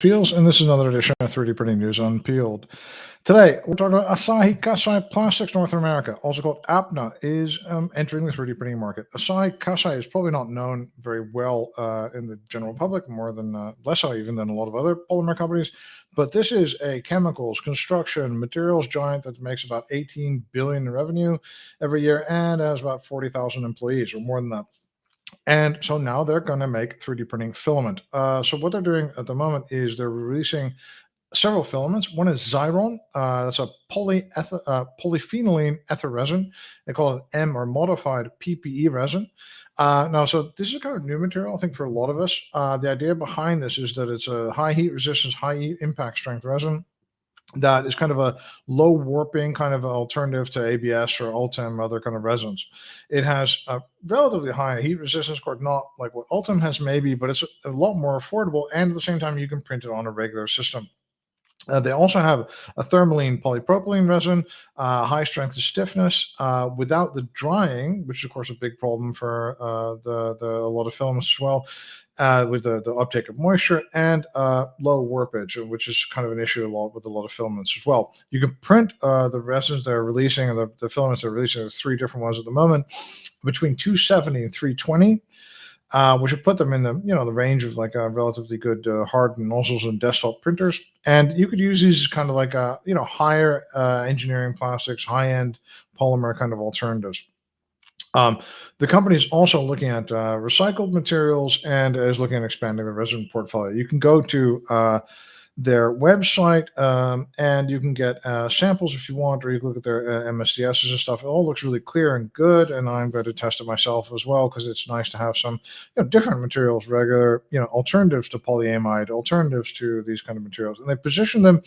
Peels, and this is another edition of 3D Printing News Unpeeled. Today, we're talking about Asahi Kasei Plastics North America, also called Apna, is entering the 3D printing market. Asahi Kasei is probably not known very well in the general public, more than less so even than a lot of other polymer companies. But this is a chemicals, construction, materials giant that makes about 18 billion in revenue every year and has about 40,000 employees, or more than that. And so now they're going to make 3D printing filament. So what they're doing at the moment is they're releasing several filaments. One is Xyron. That's a polyphenylene ether resin. They call it M or modified PPE resin. Now, so this is kind of new material, I think, for a lot of us. The idea behind this is that it's a high heat resistance, high heat impact strength resin that is kind of a low warping kind of alternative to ABS or Ultem or other kind of resins. It has a relatively high heat resistance, of course, not like what Ultem has maybe, but it's a lot more affordable. And at the same time, you can print it on a regular system. They also have a Thermylene Polypropylene resin, high strength and stiffness, without the drying, which is of course a big problem for a lot of filaments as well, with the uptake of moisture, and low warpage, which is kind of an issue a lot with a lot of filaments as well. You can print the resins they're releasing, or the filaments they're releasing. There's three different ones at the moment, between 270 and 320. Which would put them in the range of like a relatively good hardened nozzles and desktop printers. And you could use these kind of like higher engineering plastics, high end polymer kind of alternatives. The company is also looking at recycled materials and is looking at expanding the resin portfolio. You can go to their website, and you can get samples if you want, or you can look at their MSDSs and stuff. It all looks really clear and good, and I'm going to test it myself as well, because it's nice to have some different materials, regular alternatives to polyamide, alternatives to these kind of materials. And they position them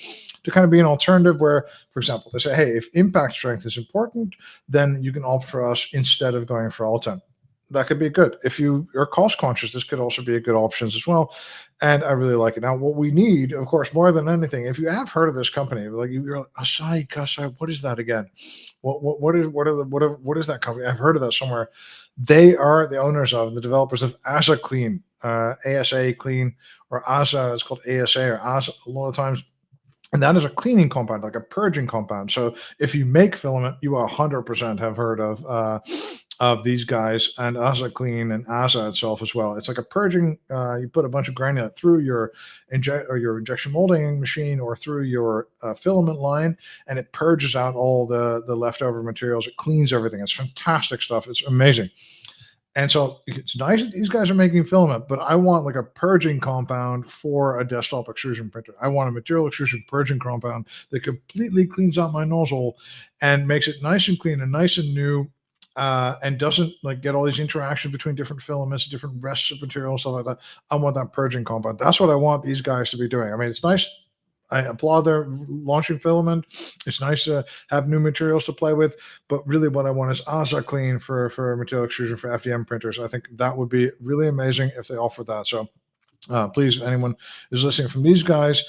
to kind of be an alternative where, for example, they say, hey, if impact strength is important, then you can opt for us instead of going for Ultem. That could be good. If you are cost conscious, this could also be a good option as well. And I really like it. Now, what we need, of course, more than anything, if you have heard of this company, like you're like, Asahi Kasei, what is that again? What is that company? I've heard of that somewhere. They are the owners of, the developers of ASA Clean, ASA Clean, or ASA. It's called ASA or ASA a lot of times. And that is a cleaning compound, like a purging compound. So if you make filament, you 100% have heard of these guys, and Asa Clean and Asa itself as well. It's like a purging. You put a bunch of granulate through your injection molding machine or through your filament line, and it purges out all the leftover materials. It cleans everything. It's fantastic stuff. It's amazing. And so it's nice that these guys are making filament, but I want like a purging compound for a desktop extrusion printer. I want a material extrusion purging compound that completely cleans out my nozzle and makes it nice and clean and nice and new, and doesn't like get all these interactions between different filaments, different rests of material, stuff like that. I want that purging compound. That's what I want these guys to be doing. I mean, it's nice. I applaud their launching filament. It's nice to have new materials to play with, but really what I want is ASA Clean for material extrusion for FDM printers. I think that would be really amazing if they offered that. So please, if anyone is listening from these guys,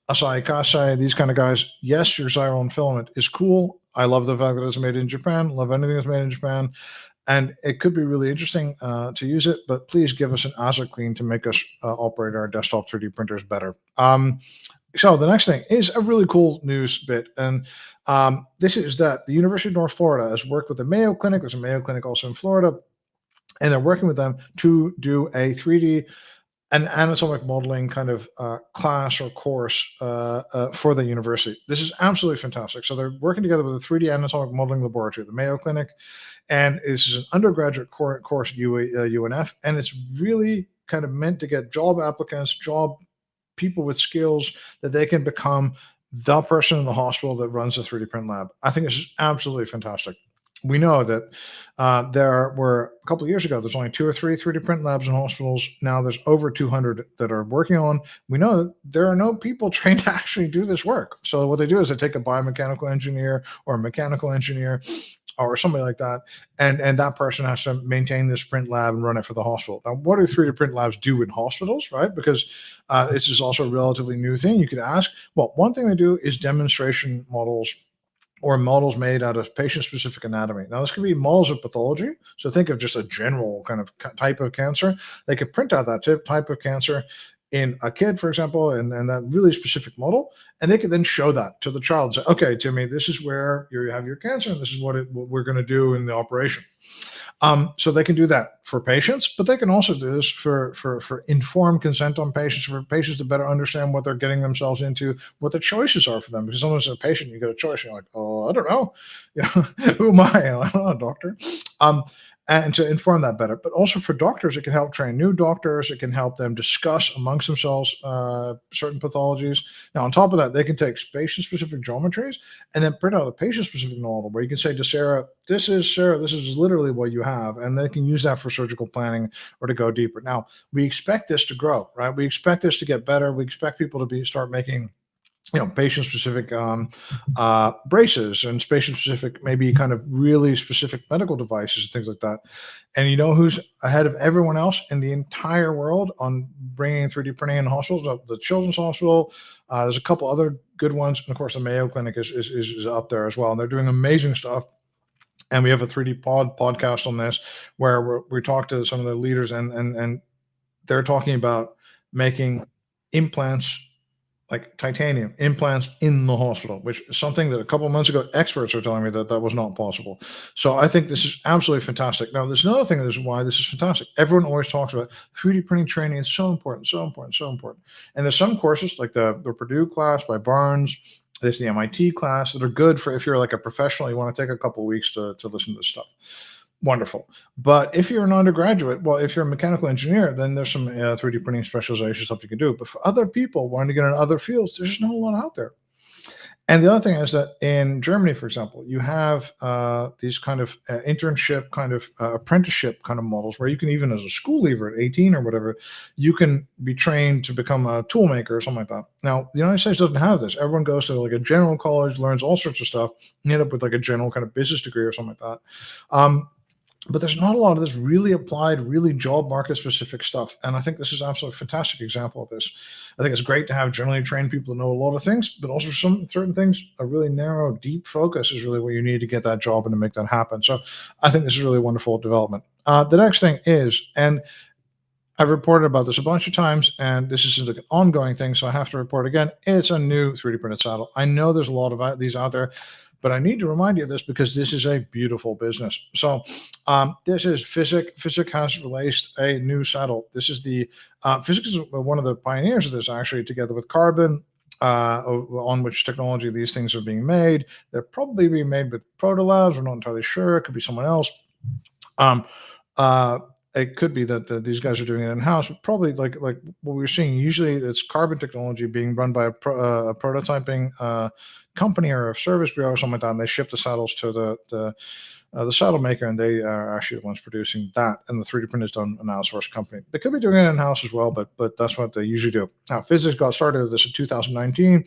Asahi Kasei, these kind of guys, yes, your Xyron filament is cool. I love the fact that it's made in Japan. Love anything that's made in Japan. And it could be really interesting to use it, but please give us an ASA Clean to make us operate our desktop 3D printers better. So the next thing is a really cool news bit, and this is that the University of North Florida has worked with the Mayo Clinic. There's a Mayo Clinic also in Florida, and they're working with them to do a 3D an anatomic modeling kind of class or course for the university. This is absolutely fantastic. So they're working together with the 3D Anatomic Modeling Laboratory, the Mayo Clinic, and this is an undergraduate course at UNF, and it's really kind of meant to get job applicants, people with skills that they can become the person in the hospital that runs the 3D print lab. I think it's absolutely fantastic. We know that there were a couple of years ago, there's only 2 or 3 3D print labs in hospitals. Now there's over 200 that are working on. We know that there are no people trained to actually do this work. So what they do is they take a biomechanical engineer or a mechanical engineer or somebody like that, and that person has to maintain this print lab and run it for the hospital. Now, what do 3D print labs do in hospitals, right? Because this is also a relatively new thing. You could ask, well, one thing they do is demonstration models or models made out of patient-specific anatomy. Now, this could be models of pathology. So think of just a general kind of type of cancer. They could print out that type of cancer in a kid, for example, and that really specific model, and they can then show that to the child and say, okay, Timmy, this is where you have your cancer, and this is what we're going to do in the operation. So they can do that for patients, but they can also do this for informed consent on patients, for patients to better understand what they're getting themselves into, what the choices are for them. Because sometimes as a patient, you get a choice, and you're like, oh, I don't know, who am I? I'm not a doctor. And to inform that better, but also for doctors, it can help train new doctors. It can help them discuss amongst themselves certain pathologies. Now, on top of that, they can take patient-specific geometries and then print out a patient-specific model where you can say to Sarah, this is literally what you have, and they can use that for surgical planning or to go deeper. Now, we expect this to grow, right? We expect this to get better. We expect people to start making patient-specific braces and patient-specific, maybe kind of really specific medical devices and things like that. And you know who's ahead of everyone else in the entire world on bringing 3D printing in hospitals? The Children's Hospital. There's a couple other good ones. And of course, the Mayo Clinic is up there as well. And they're doing amazing stuff. And we have a 3D podcast on this where we talk to some of the leaders, and they're talking about making implants, like titanium implants, in the hospital, which is something that a couple of months ago experts were telling me that was not possible. So I think this is absolutely fantastic. Now, there's another thing that is why this is fantastic. Everyone always talks about 3D printing training is so important, so important, so important. And there's some courses like the Purdue class by Barnes. There's the MIT class that are good for if you're like a professional, you want to take a couple of weeks to listen to this stuff. Wonderful. But if you're an undergraduate, well, if you're a mechanical engineer, then there's some 3D printing specialization stuff you can do. But for other people wanting to get in other fields, there's just not a lot out there. And the other thing is that in Germany, for example, you have these kind of internship, kind of apprenticeship kind of models where you can, even as a school leaver at 18 or whatever, you can be trained to become a tool maker or something like that. Now, the United States doesn't have this. Everyone goes to like a general college, learns all sorts of stuff, and end up with like a general kind of business degree or something like that. But there's not a lot of this really applied, really job market specific stuff. And I think this is an absolutely fantastic example of this. I think it's great to have generally trained people to know a lot of things, but also some certain things, a really narrow, deep focus is really what you need to get that job and to make that happen. So I think this is a really wonderful development. The next thing is, and I've reported about this a bunch of times, and this is like an ongoing thing, so I have to report again. It's a new 3D printed saddle. I know there's a lot of these out there, but I need to remind you of this because this is a beautiful business. So this is Fizik. Fizik has released a new saddle. This is the Fizik is one of the pioneers of this, actually, together with Carbon, on which technology these things are being made. They're probably being made with Proto Labs. We're not entirely sure. It could be someone else. It could be that these guys are doing it in-house, but probably like what we're seeing, usually it's Carbon technology being run by a prototyping company or a service bureau or something like that, and they ship the saddles to the saddle maker, and they are actually the ones producing that, and the 3D print is done an outsourced company. They could be doing it in-house as well, but that's what they usually do. Now, Fizik got started with this in 2019,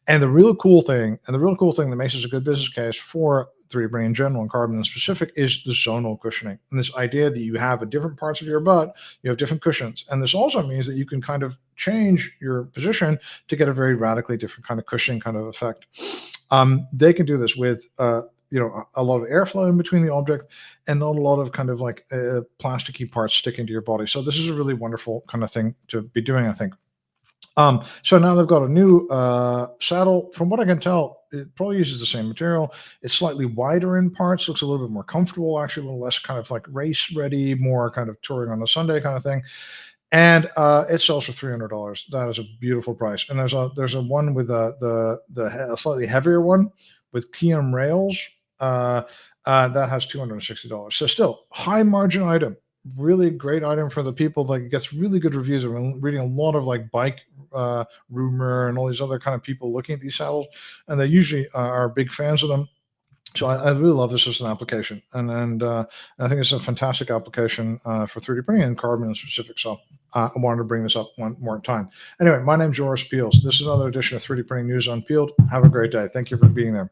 and the real cool thing that makes this a good business case for 3D printing in general and Carbon in specific is the zonal cushioning, and this idea that you have at different parts of your butt, you have different cushions. And this also means that you can kind of change your position to get a very radically different kind of cushioning kind of effect. They can do this with a lot of airflow in between the object and not a lot of kind of like plasticky parts sticking to your body. So this is a really wonderful kind of thing to be doing, I think. So now they've got a new saddle. From what I can tell, it probably uses the same material. It's slightly wider in parts, looks a little bit more comfortable, actually a little less kind of like race ready, more kind of touring on a Sunday kind of thing. And it sells for $300. That is a beautiful price. And there's a one with a slightly heavier one with Kiam rails that has $260. So still high margin item. Really great item for the people. Like, it gets really good reviews. I'm reading a lot of like bike rumor and all these other kind of people looking at these saddles, and they usually are big fans of them. So I really love this as an application, and I think it's a fantastic application for 3D printing and Carbon in specific. So I wanted to bring this up one more time. Anyway, my name's Joris Peels. This is another edition of 3D Printing News Unpeeled. Have a great day. Thank you for being there.